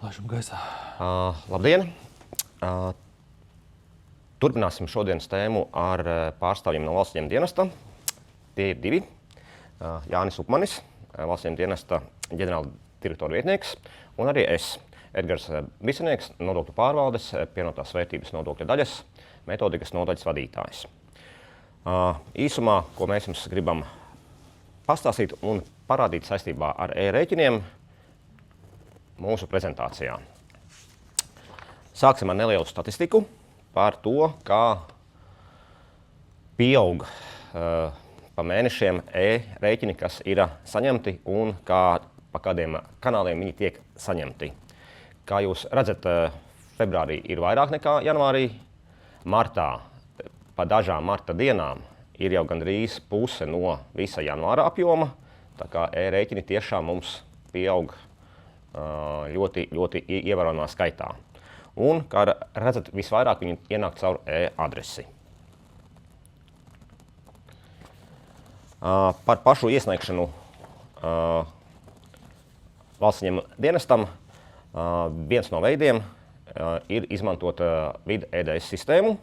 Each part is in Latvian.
Laišam gaisā. Labdien! Turpināsim šodienas tēmu ar pārstāvjiem no Valsts ieņēmuma dienesta. Tie ir divi. Jānis Upmanis, Valsts ieņēmuma dienesta ģenerāla direktora vietnieks, un arī es, Edgars Bisenieks, nodokļu pārvaldes, pievienotās vērtības nodokļa daļas, metodikas nodaļas vadītājs. Īsumā, ko mēs jums gribam pastāstīt un parādīt saistībā ar e-rēķiniem mūsu prezentācijā. Sāksim ar nelielu statistiku par to, kā pieaug pa mēnešiem e-rēķini, kas ir saņemti un pa kādiem kanāliem viņi tiek saņemti. Kā jūs redzat, februārī ir vairāk nekā janvārī. Martā, pa dažām marta dienām, ir jau gandrīz puse no visa janvāra apjoma. Tā kā e-rēķini tiešām mums pieaug ļoti ievērojamā skaitā. Un, kā redzat, visvairāk viņi ienāk caur e-adresi. Par pašu iesniegšanu Valsts ieņēmuma dienestam viens no veidiem ir izmantot vidu EDS sistēmu,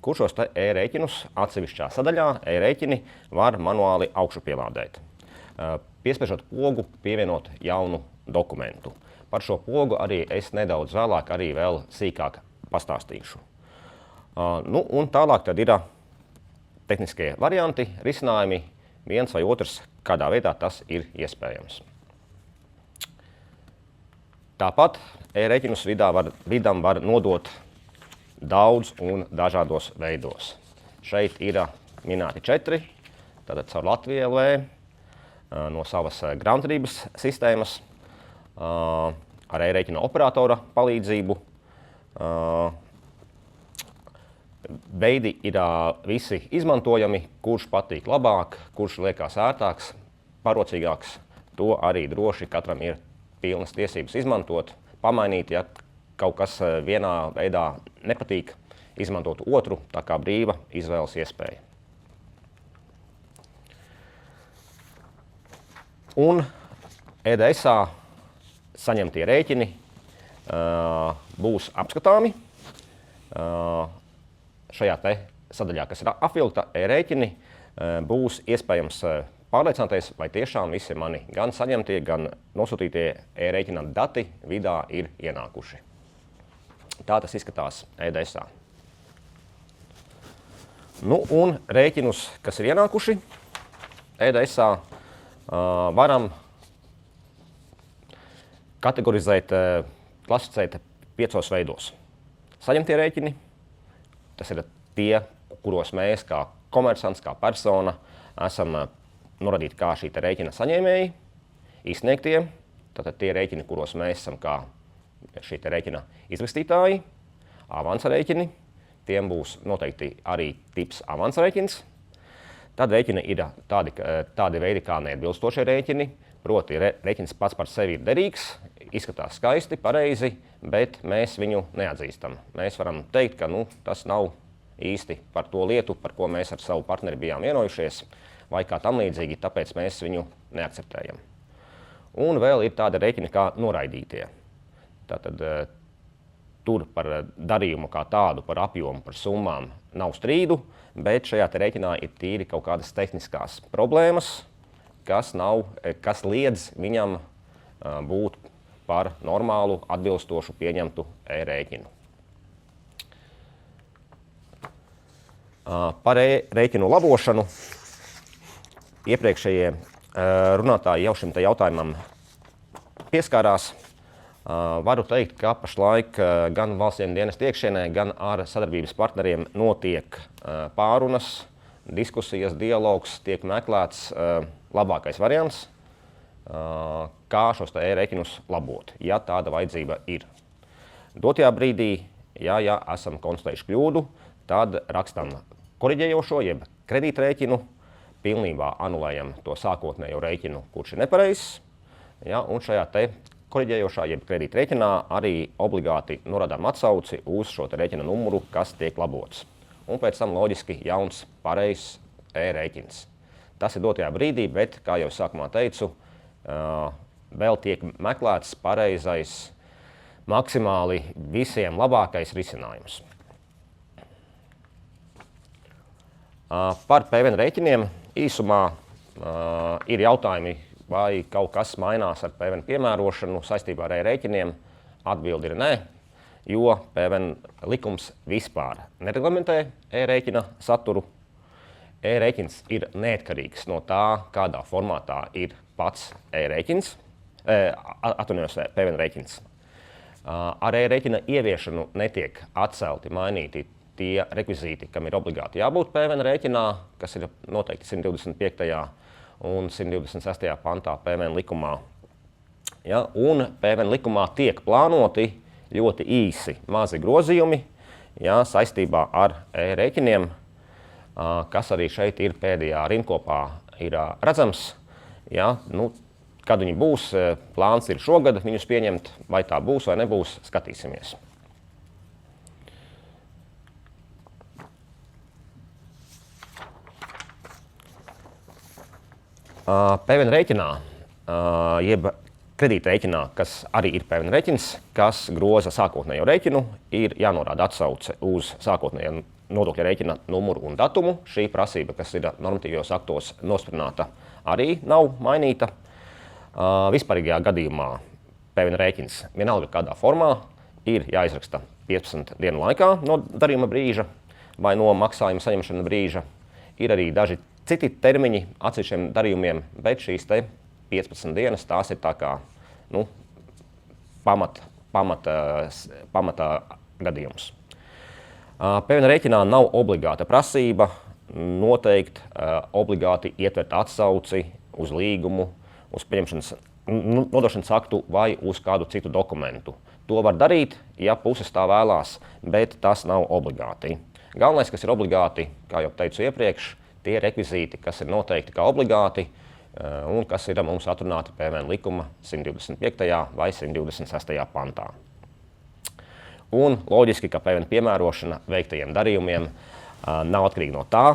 kur šos e-rēķinus atsevišķā sadaļā e-rēķini var manuāli augšupielādēt. Piespiežot pogu, pievienot jaunu dokumentu. Par šo pogu arī es nedaudz vēlāk arī vēl sīkāk pastāstīšu. Un tālāk tad ir tehniskie varianti, risinājumi, viens vai otrs, kādā veidā tas ir iespējams. Tāpat e-rēķinus vidam var nodot daudz un dažādos veidos. Šeit ir minēti 4, tātad caur Latviju LV, no savas grāmatvedības sistēmas, ar e-rēķina operatora palīdzību. Veidi ir visi izmantojami, kurš patīk labāk, kurš liekas ērtāks, parocīgāks. To arī droši katram ir pilnas tiesības izmantot, pamainīt, ja kaut kas vienā veidā nepatīk, izmantot otru, tā kā brīva izvēles iespēja. Un EDS-ā saņemtie rēķini būs apskatāmi. Šajā te sadaļā, kas ir apvilkta e-rēķini, būs iespējams pārliecināties, vai tiešām visi mani gan saņemtie, gan nosūtītie e-rēķina dati vidā ir ienākuši. Tā tas izskatās EDS-ā. Un rēķinus, kas ir ienākuši EDS-ā, varam kategorizēt, klasificēt 5 veidos. Saņemtie rēķini, tas ir tie, kuros mēs kā komersants, kā persona esam norādīti kā šī rēķina saņēmēji, izsniegtie, tātad tie rēķini, kuros mēs esam kā šī rēķina izrakstītāji, avansa rēķini, tiem būs noteikti arī tips avansa rēķins. Tad rēķini ir tādi veidi kā neatbilstošie rēķini, proti rēķins pats par sevi ir derīgs, izskatās skaisti, pareizi, bet mēs viņu neatzīstam. Mēs varam teikt, ka tas nav īsti par to lietu, par ko mēs ar savu partneri bijām vienojušies, vai kā tam līdzīgi, tāpēc mēs viņu neakceptējam. Un vēl ir tādi rēķini kā noraidītie. Tātad tur par darījumu kā tādu, par apjomu, par summām nav strīdu, bet šajā rēķinā ir tīri kaut kādas tehniskās problēmas, kas liedz viņam būt par normālu, atbilstošu pieņemtu e-rēķinu. Par e-rēķinu labošanu iepriekšējie runātāji jau šim jautājumam pieskārās. Varu teikt, ka pašlaik gan Valsts ieņēmuma dienesta iekšienē, gan ar sadarbības partneriem notiek pārunas, diskusijas, dialogs, tiek meklēts labākais variants, kā šos e-rēķinus labot, ja tāda vajadzība ir. Dotajā brīdī, ja esam konstatējuši kļūdu, tad rakstam koriģējošo, jeb kredītrēķinu, pilnībā anulējam to sākotnējo rēķinu, kurš ir nepareizs, un šajā koriģējošā, jeb kredītrēķinā arī obligāti norādām atsauci uz šo rēķina numuru, kas tiek labots. Un pēc tam loģiski jauns, pareizs e-rēķins. Tas ir dotajā brīdī, bet, kā jau sākumā teicu, vēl tiek meklēts pareizais maksimāli visiem labākais risinājums. Par PVN rēķiniem īsumā ir jautājumi, vai kaut kas mainās ar PVN piemērošanu saistībā ar e-rēķiniem. Atbilde ir nē, jo PVN likums vispār nereglamentē e-rēķina saturu. E-rēķins ir neatkarīgs no tā, kādā formātā ir pats e-rēķins, PVN rēķins. Ar e-rēķina ieviešanu netiek atcelti, mainīti tie rekvizīti, kam ir obligāti jābūt PVN rēķinā, kas ir noteikti 125. un 126. pantā PVN likumā. Ja, un PVN likumā tiek plānoti ļoti īsi mazi grozījumi, ja, saistībā ar e-rēķiniem, kas arī šeit ir pēdējā rindkopā ir redzams. Ja, kad viņi būs, plāns ir šogad viņus pieņemt, vai tā būs vai nebūs, skatīsimies. PVN rēķinā, jeb kredītrēķinā, kas arī ir PVN rēķins, kas groza sākotnējo rēķinu, ir jānorāda atsauce uz sākotnējo nodokļa rēķina numuru un datumu. Šī prasība, kas ir normatīvajos aktos nosprināta, arī nav mainīta. Vispārīgajā gadījumā PVN rēķins vienalga kādā formā ir jāizraksta 15 dienu laikā no darījuma brīža vai no maksājuma saņemšana brīža. Ir arī daži citi termiņi atsevišķiem darījumiem, bet šīs te 15 dienas tās ir tā kā pamata gadījums. PVN rēķinā nav obligāta prasība noteikt obligāti ietvert atsauci uz līgumu, uz pieņemšanas nodošanas aktu vai uz kādu citu dokumentu. To var darīt, ja puses tā vēlās, bet tas nav obligāti. Galvenais, kas ir obligāti, kā jau teicu iepriekš, tie rekvizīti, kas ir noteikti kā obligāti un kas ir mums atrunāti PVN likuma 125. vai 126. pantā. Un loģiski, ka PVN piemērošana veiktajiem darījumiem nav atkarīga no tā,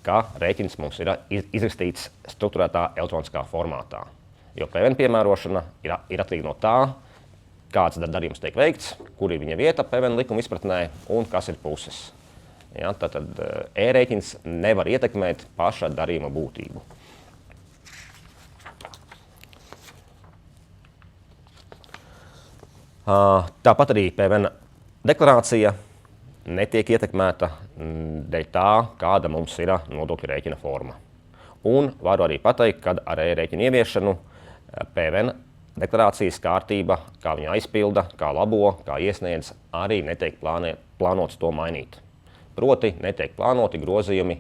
ka rēķins mums ir izrakstīts strukturētā elektroniskā formātā. Jo PVN piemērošana ir atkarīga no tā, kāds darījums tiek veikts, kur ir viņa vieta PVN likuma izpratnē un kas ir puses. Ja, tātad e-rēķins nevar ietekmēt paša darījuma būtību. Tāpat arī PVN deklarācija netiek ietekmēta dēļ tā, kāda mums ir nodokļu rēķina forma. Un varu arī pateikt, ka ar e-rēķinu ieviešanu PVN deklarācijas kārtība, kā viņa aizpilda, kā labo, kā iesniedz, arī netiek plānots to mainīt. Proti netiek plānoti grozījumi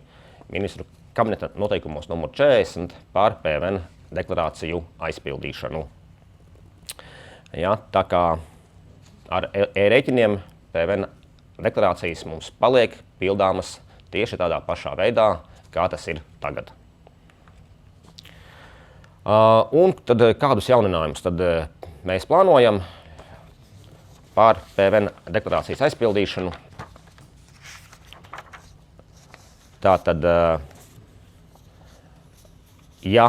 ministru kabineta noteikumos numur 40 par PVN deklarāciju aizpildīšanu. Ja, tā kā ar e-rēķiniem PVN deklarācijas mums paliek pildāmas tieši tādā pašā veidā, kā tas ir tagad. Un tad kādus jauninājumus tad mēs plānojam par PVN deklarācijas aizpildīšanu? Tātad, ja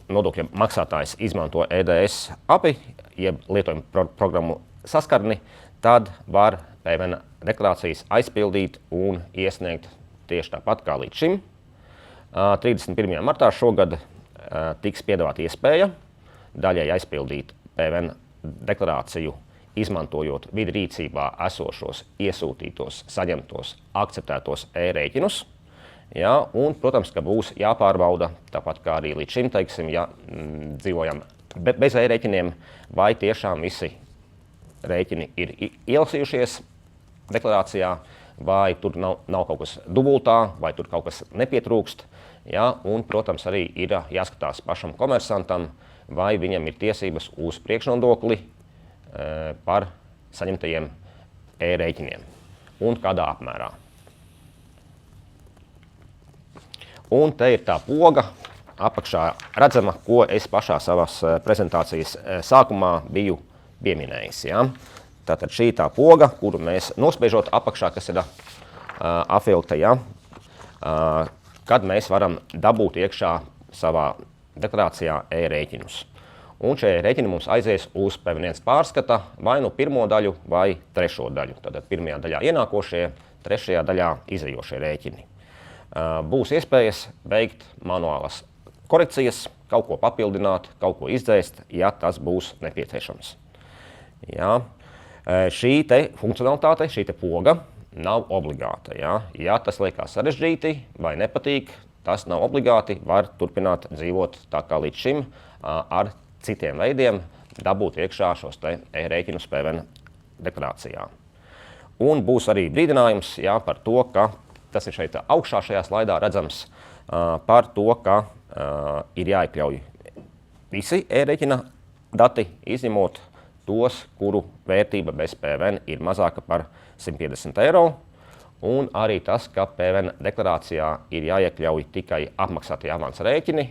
nodokļa maksātājs izmanto EDS API, jeb lietojumu programmu saskarni, tad var PVN deklarācijas aizpildīt un iesniegt tieši tāpat kā līdz šim. 31. martā šogad tiks piedāvāta iespēja daļai aizpildīt PVN deklarāciju, izmantojot vidrīcībā esošos, iesūtītos, saņemtos, akceptētos e-rēķinus. Ja, un, protams, ka būs jāpārbauda, tāpat kā arī līdz šim, teiksim, ja dzīvojam bez e-rēķiniem, vai tiešām visi rēķini ir ielasījušies deklarācijā, vai tur nav kaut kas dubultā, vai tur kaut kas nepietrūkst. Ja, un, protams, arī ir jāskatās pašam komersantam, vai viņam ir tiesības uz priekšnodokli par saņemtajiem e-rēķiniem un kādā apmērā. Un te ir tā poga apakšā redzama, ko es pašā savas prezentācijas sākumā biju pieminējis. Ja? Tātad šī tā poga, kuru mēs nospiežot apakšā, kas ir afilta, ja? Kad mēs varam dabūt iekšā savā deklarācijā e-rēķinus. un šie rēķini mums aizies uz PVN pārskata vai nu pirmo daļu vai trešo daļu. Tātad pirmajā daļā ienākošie, trešajā daļā izējošie rēķini. Būs iespējas veikt manuālas korekcijas, kaut ko papildināt, kaut ko izdzēst, ja tas būs nepieciešams. Ja. Šī te funkcionalitāte, šī te poga nav obligāta. Ja tas liekas sarežģīti vai nepatīk, tas nav obligāti, var turpināt dzīvot tā kā līdz šim ar citiem veidiem, dabūt iekšā šos te e-rēķinus PVN deklarācijā. Un būs arī brīdinājums par to, ka tas ir šeit augšā šajā slaidā redzams, par to, ka ir jāiekļauj visi e-rēķina dati, izņemot tos, kuru vērtība bez PVN ir mazāka par 150 eiro, un arī tas, ka PVN deklarācijā ir jāiekļauj tikai apmaksātie avansa rēķini,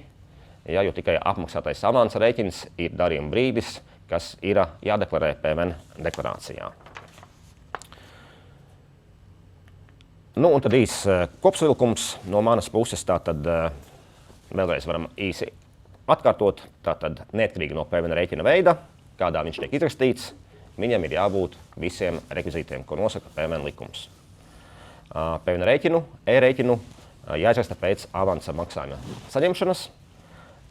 jo tikai apmaksātais avansa rēķins ir darījuma brīdis, kas ir jādeklarē PVN deklarācijā. Nu, un tad kopsavilkums no manas puses, tātad vēlreiz varam īsi atkārtot, tātad neatkarīgi no PVN rēķina veida, kādā viņš tiek izrakstīts, viņam ir jābūt visiem rekvizītiem, ko nosaka PVN likums. PVN rēķinu, e-rēķinu jāizraksta pēc avansa maksājuma saņemšanas,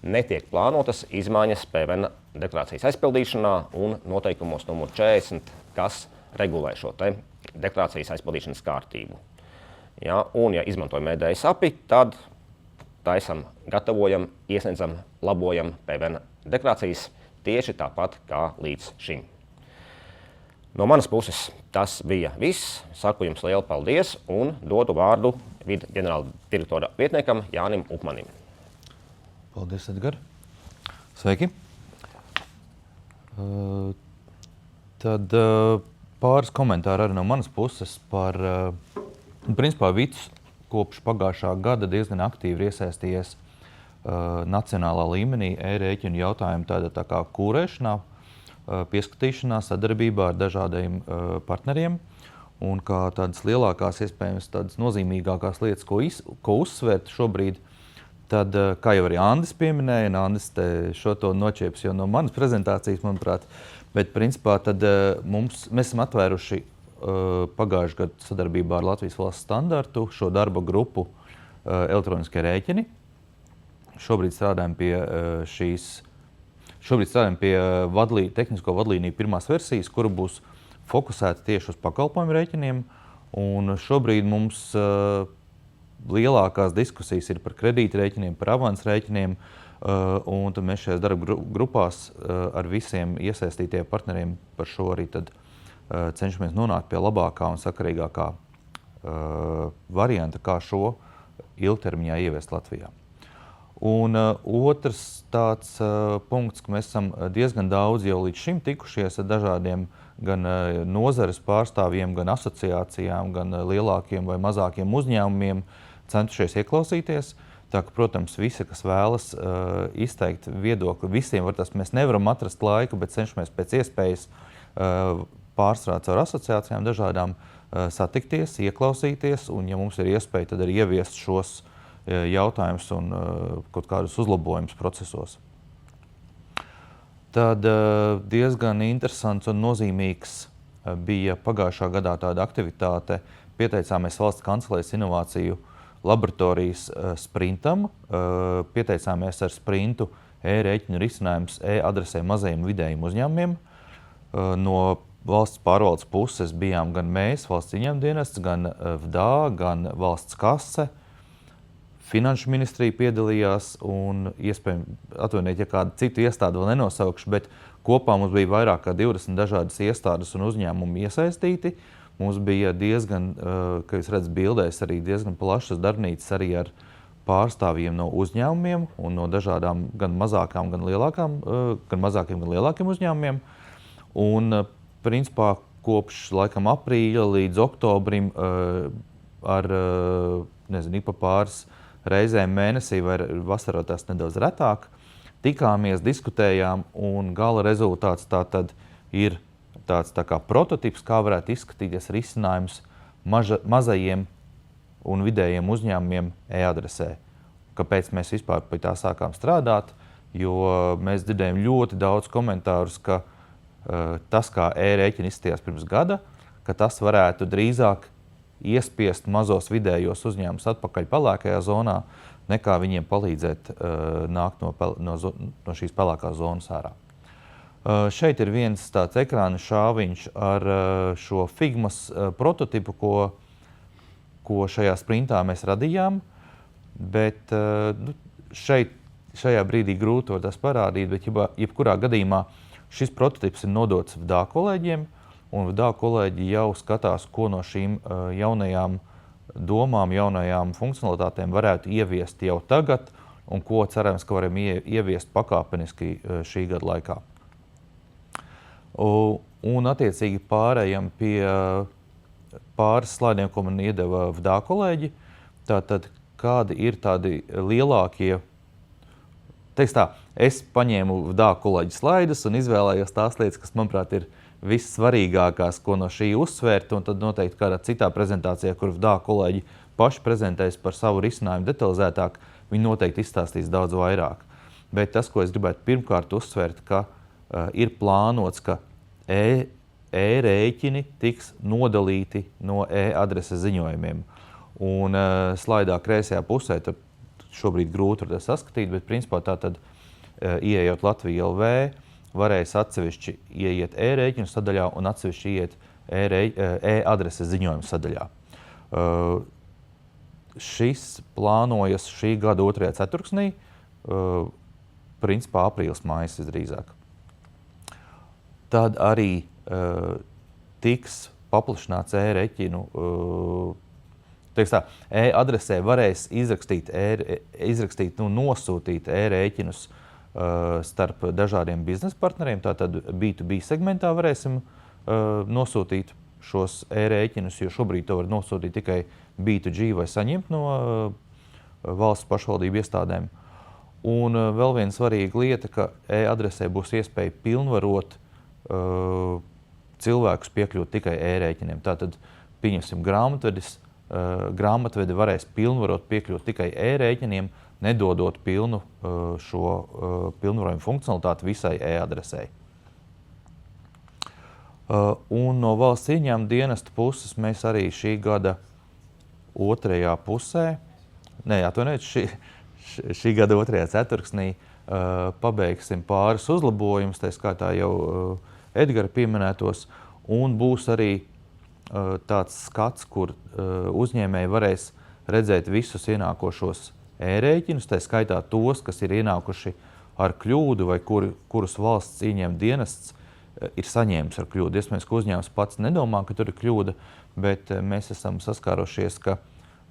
netiek plānotas izmaiņas PVN deklarācijas aizpildīšanā un noteikumos numur 40, kas regulē šo te deklarācijas aizpildīšanas kārtību. Un, ja izmantojam EDS API, tad taisam, gatavojam, iesniedzam, labojam PVN deklarācijas tieši tāpat kā līdz šim. No manas puses tas bija viss. Saku jums lielu paldies un dodu vārdu vidu ģenerāla direktora vietniekam Jānim Upmanim. Paldies, Edgar. Sveiki. Tad pāris komentāri arī no manas puses par, principā, Vits kopš pagājušā gada diezgan aktīvi iesaistījies nacionālā līmenī e-rēķinu jautājumu tādā tā kā kūrēšanā, pieskatīšanā, sadarbībā ar dažādiem partneriem. Un kā tādas lielākās, iespējams, tādas nozīmīgākās lietas, ko uzsvērt šobrīd, tad, kā jau arī Andis pieminēja, Andis šo to noķēps jau no manas prezentācijas, manuprāt, bet principā tad mēs esam atvēruši pagājušajā gadā sadarbībā ar Latvijas valsts standartu šo darba grupu elektroniskie rēķini. Šobrīd strādājam pie tehnisko vadlīniju pirmās versijas, kura būs fokusēta tieši uz pakalpojumu rēķiniem. Un šobrīd mums lielākās diskusijas ir par kredīta rēķiniem, par avansa rēķiniem. Un tad mēs šajās darba grupās ar visiem iesaistītajiem partneriem par šo arī tad cenšamies nonākt pie labākā un sakarīgākā varianta, kā šo ilgtermiņā ieviest Latvijā. Un otrs tāds punkts, ka mēs esam diezgan daudz jau līdz šim tikušies ar dažādiem gan nozares pārstāvjiem, gan asociācijām, gan lielākiem vai mazākiem uzņēmumiem, centušies ieklausīties. Tā ka, protams, visi, kas vēlas izteikt viedokli, visiem var tas, mēs nevaram atrast laiku, bet cenšamies pēc iespējas pārstrādāt ar asociācijām dažādām satikties, ieklausīties, un ja mums ir iespēja, tad arī ieviest šos jautājumus un kaut kādus uzlabojumus procesos. Tad diezgan interesants un nozīmīgs bija pagājušā gadā tāda aktivitāte. Pieteicāmies Valsts kancelējas inovāciju laboratorijas sprintam. Pieteicāmies ar sprintu e-rēķinu risinājums e-adresē mazajiem vidējiem uzņēmumiem. No valsts pārvaldes puses bijām gan mēs, valsts ieņēmuma dienests, gan VDA, gan valsts kase. Finanšu ministrija piedalījās un iespējams atvainojiet, ja kādu citu iestādi vēl nenosaukšu, bet kopā mums bija vairāk kā 20 dažādas iestādes un uzņēmumi iesaistīti. Mums bija diezgan, kā jūs redzat bildēs, arī diezgan plašas darbnīcas arī ar pārstāvjiem no uzņēmumiem un no dažādām gan mazākām, gan lielākiem uzņēmumiem. Un principā kopš laikam aprīļa līdz oktobrim ar, ik pa pāris reizēm mēnesī vai vasarotās nedaudz retāk, tikāmies, diskutējām un gala rezultāts tātad ir tāds tā kā prototips, kā varētu izskatīties risinājums mazajiem un vidējiem uzņēmumiem e-adresē. Kāpēc mēs vispār pie tā sākām strādāt? jo mēs dzirdējam ļoti daudz komentārus, ka tas, kā e-rēķini izskatījās pirms gada, ka tas varētu drīzāk iespiest mazos vidējos uzņēmumus atpakaļ pelēkajā zonā, nekā viņiem palīdzēt nākt no šīs pelēkās zonas ārā. Šeit ir viens tāds ekrāna šāviņš ar šo Figmas prototipu, ko šajā sprintā mēs radījām, bet šajā brīdī grūti to tas parādīt, bet jebkurā gadījumā šis prototips ir nodots VDA kolēģiem, un VDA kolēģi jau skatās, ko no šīm jaunajām domām, jaunajām funkcionalitātēm varētu ieviest jau tagad, un ko cerams, ka varam ieviest pakāpeniski šī gada laikā. Un attiecīgi pārējam pie pāris slaidiem, ko man iedeva VDA kolēģi. Tātad, kādi ir tādi lielākie, teiks tā, es paņēmu VDA kolēģi slaidus un izvēlējos tās lietas, kas, manuprāt, ir vissvarīgākās, ko no šī uzsvērt, un tad noteikti kādā citā prezentācijā, kur VDA kolēģi paši prezentēs par savu risinājumu detalizētāk, viņi noteikti izstāstīs daudz vairāk. Bet tas, ko es gribētu pirmkārt uzsvērt, ka ir plānots, ka e-rēķini tiks nodalīti no e-adreses ziņojumiem. Un slaidā kreisajā pusē, tur šobrīd grūti var saskatīt, bet principā tātad, ieejot Latvija LV, varēs atsevišķi ieiet e-rēķinu sadaļā un atsevišķi ieiet e-adreses ziņojumu sadaļā. Šis plānojas šī gada 2. ceturksnī, principā aprīlis mājas visdrīzāk. Tad arī tiks paplašināts e-rēķinu, e-adresē varēs izrakstīt, nosūtīt e-rēķinus starp dažādiem biznesa partneriem. Tātad B2B segmentā varēsim nosūtīt šos e-rēķinus, jo šobrīd to var nosūtīt tikai B2G vai saņemt no valsts pašvaldību iestādēm. Un vēl viena svarīga lieta, ka e-adresē būs iespēja pilnvarot cilvēkus piekļūt tikai e-rēķiniem. Tātad, pieņemsim, grāmatvedi varēs pilnvarot piekļūt tikai e-rēķiniem, nedodot pilnu šo pilnvarojumu funkcionalitāti visai e-adresei. Un no valsts ieņēmuma dienesta puses mēs arī šī gada 2. pusē, šī gada 2. ceturksnī pabeigsim pāris uzlabojumus, tā skaitā jau Edgara pieminētos, un būs arī tāds skats, kur uzņēmēji varēs redzēt visus ienākošos e-rēķinus, tā skaitā tos, kas ir ienākuši ar kļūdu vai kurus valsts ieņēmuma dienests ir saņēmis ar kļūdu. Iespējams, ka uzņēmums pats nedomā, ka tur ir kļūda, bet mēs esam saskārušies, ka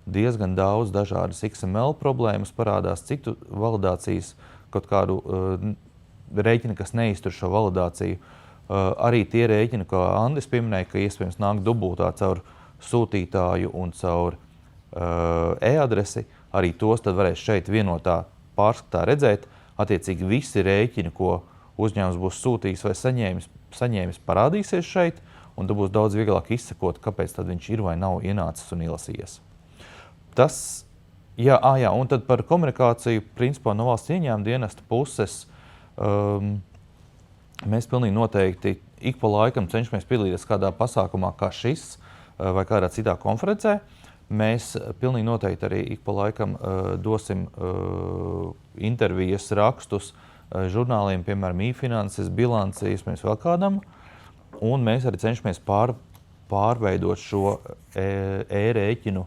diezgan daudz dažādas XML problēmas parādās, citu validācijas, kaut kādu rēķini, kas neiztur šo validāciju. Arī tie rēķini, ko Andris pieminēja, ka iespējams nāk dubultā caur sūtītāju un caur e-adresi, arī tos tad varēs šeit vienotā pārskatā redzēt. Attiecīgi visi rēķini, ko uzņēmums būs sūtījis vai saņēmis, parādīsies šeit, un tad būs daudz vieglāk izsekot, kāpēc tad viņš ir vai nav ienācis un ielasījies. Tas, un tad par komunikāciju, principā no valsts ieņēmuma dienesta puses, mēs pilnīgi noteikti ik pa laikam cenšamies piedalīties kādā pasākumā kā šis vai kādā citā konferencē. Mēs pilnīgi noteikti arī ik pa laikam dosim intervijas, rakstus žurnāliem, piemēram, e-finanses, bilanci, iespējams vēl kādam. Un mēs arī cenšamies pārveidot šo e-rēķinu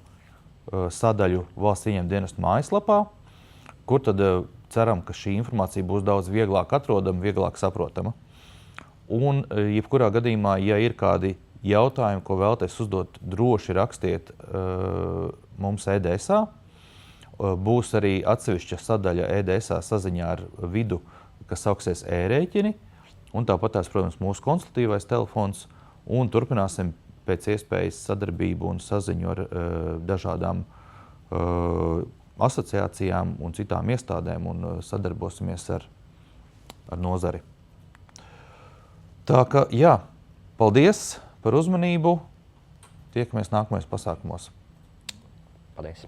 sadaļu valsts ieņēmuma dienesta mājaslapā, kur tad ceram, ka šī informācija būs daudz vieglāk atrodama, vieglāk saprotama. Un, jebkurā gadījumā, ja ir kādi jautājumi, ko vēlaties uzdot, droši rakstiet mums EDSā. Būs arī atsevišķa sadaļa EDSā saziņā ar vidu, kas sauksies e-rēķini, un tāpat tās, protams, mūsu konsultatīvais telefons, un turpināsim pēc iespējas sadarbību un saziņu ar dažādām asociācijām un citām iestādēm un sadarbosimies ar nozari. Tā ka, paldies par uzmanību. Tiekamies nākamajos pasākumos. Paldies.